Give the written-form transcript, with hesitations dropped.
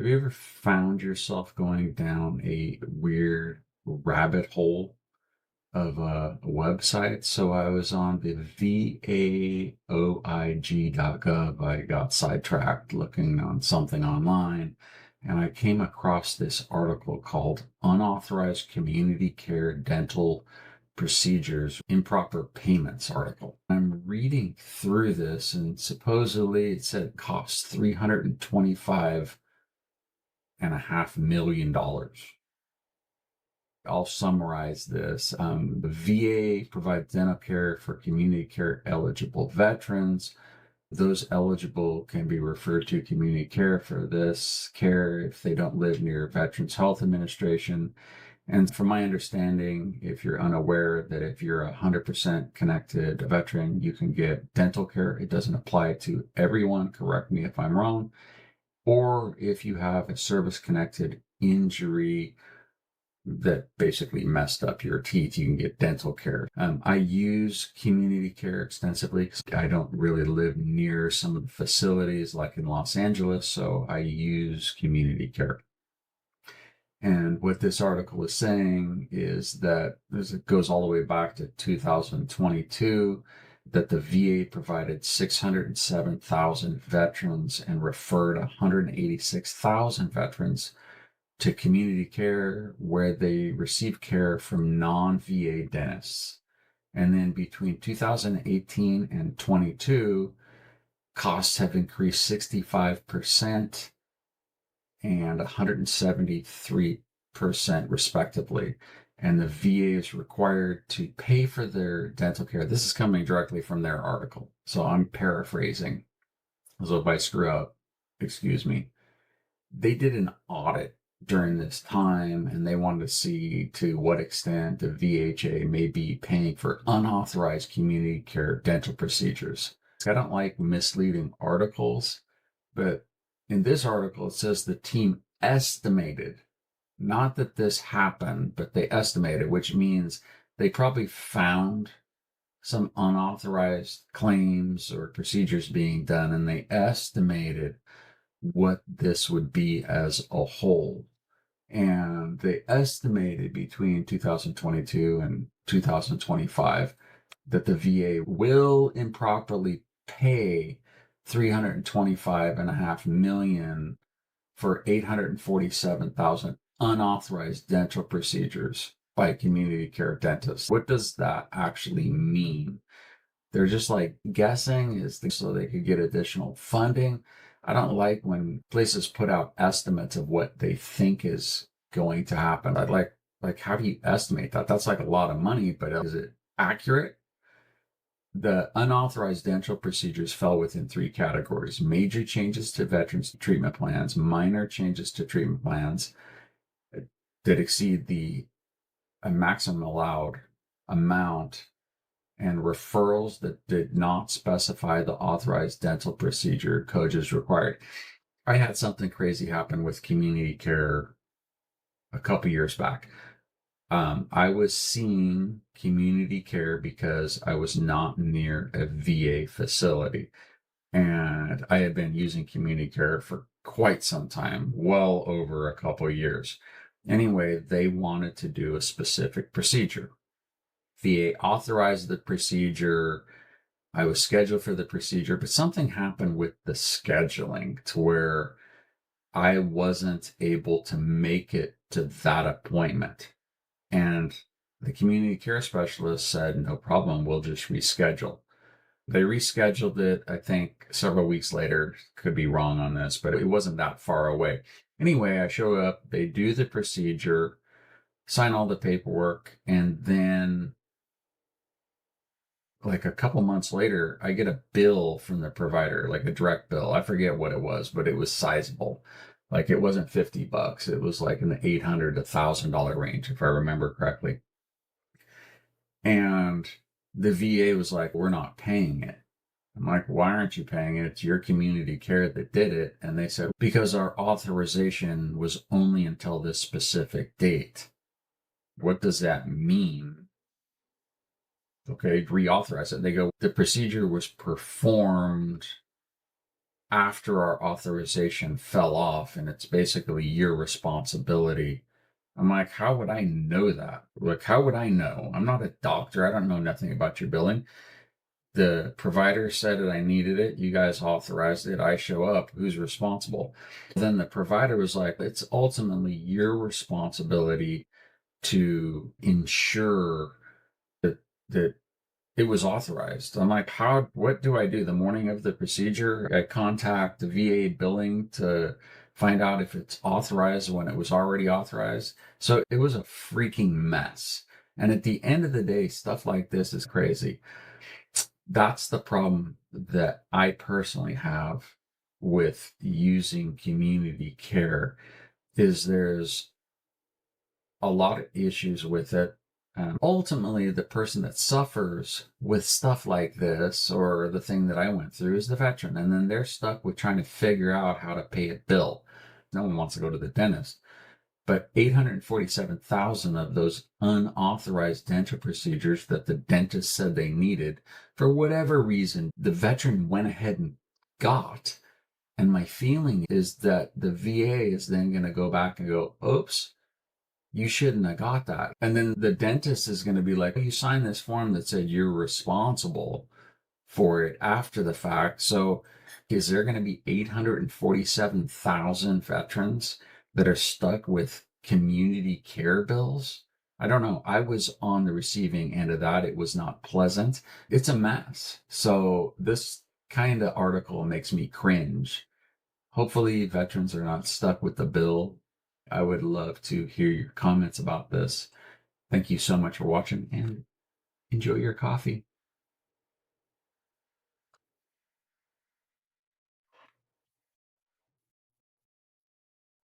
Have you ever found yourself going down a weird rabbit hole of a website? So I was on the VAOIG.gov. I got sidetracked looking on something online, and I came across this article called Unauthorized Community Care Dental Procedures, Improper Payments article. I'm reading through this, and supposedly it said it costs $325.5 million. I'll summarize this. The VA provides dental care for community care eligible veterans. Those eligible can be referred to community care for this care if they don't live near Veterans Health Administration. And from my understanding, if you're unaware that if you're 100% connected veteran, you can get dental care. It doesn't apply to everyone. Correct me if I'm wrong. Or if you have a service-connected injury that basically messed up your teeth, you can get dental care. I use community care extensively because I don't really live near some of the facilities like in Los Angeles, so I use community care. And what this article is saying is that it goes all the way back to 2022, that the VA provided 607,000 veterans and referred 186,000 veterans to community care where they receive care from non-VA dentists. And then between 2018 and 22, costs have increased 65% and 173% respectively. And the VA is required to pay for their dental care. This is coming directly from their article, so I'm paraphrasing. So if I screw up, excuse me. They did an audit during this time, and they wanted to see to what extent the VHA may be paying for unauthorized community care dental procedures. I don't like misleading articles, but in this article, it says the team estimated, not that this happened, but they estimated, which means they probably found some unauthorized claims or procedures being done, and they estimated what this would be as a whole. And they estimated between 2022 and 2025 that the VA will improperly pay $325.5 million for 847,000 unauthorized dental procedures by community care dentists. What does that actually mean? They're just like guessing so they could get additional funding. I don't like when places put out estimates of what they think is going to happen. I'd like how do you estimate that? That's like a lot of money, but is it accurate? The unauthorized dental procedures fell within three categories: major changes to veterans treatment plans, minor changes to treatment plans that exceed the maximum allowed amount, and referrals that did not specify the authorized dental procedure code is required. I had something crazy happen with community care a couple years back. I was seeing community care because I was not near a VA facility. And I had been using community care for quite some time, well over a couple of years. Anyway, they wanted to do a specific procedure. VA authorized the procedure. I was scheduled for the procedure, but something happened with the scheduling to where I wasn't able to make it to that appointment. And the community care specialist said, no problem, we'll just reschedule. They rescheduled it, I think, several weeks later. Could be wrong on this, but it wasn't that far away. Anyway, I show up, they do the procedure, sign all the paperwork, and then like a couple months later, I get a bill from the provider, like a direct bill. I forget what it was, but it was sizable. Like it wasn't $50. It was like in the $800 to $1,000 range, if I remember correctly. And the VA was like, we're not paying it. I'm like, why aren't you paying it? It's your community care that did it. And they said, because our authorization was only until this specific date. What does that mean? Okay, reauthorize it. They go, the procedure was performed after our authorization fell off and it's basically your responsibility. I'm like, how would I know that? Like, how would I know? I'm not a doctor. I don't know nothing about your billing. The provider said that I needed it. You guys authorized it. I show up. Who's responsible? Then the provider was like, it's ultimately your responsibility to ensure that it was authorized. I'm like, what do I do? The morning of the procedure, I contact the VA billing to find out if it's authorized when it was already authorized. So it was a freaking mess. And at the end of the day, stuff like this is crazy. That's the problem that I personally have with using community care is there's a lot of issues with it. Ultimately, the person that suffers with stuff like this, or the thing that I went through, is the veteran. And then they're stuck with trying to figure out how to pay a bill. No one wants to go to the dentist. But 847,000 of those unauthorized dental procedures that the dentist said they needed, for whatever reason, the veteran went ahead and got. And my feeling is that the VA is then going to go back and go, oops, you shouldn't have got that. And then the dentist is going to be like, you signed this form that said you're responsible for it after the fact. So is there going to be 847,000 veterans that are stuck with community care bills? I don't know. I was on the receiving end of that. It was not pleasant. It's a mess. So this kind of article makes me cringe. Hopefully veterans are not stuck with the bill. I would love to hear your comments about this. Thank you so much for watching and enjoy your coffee.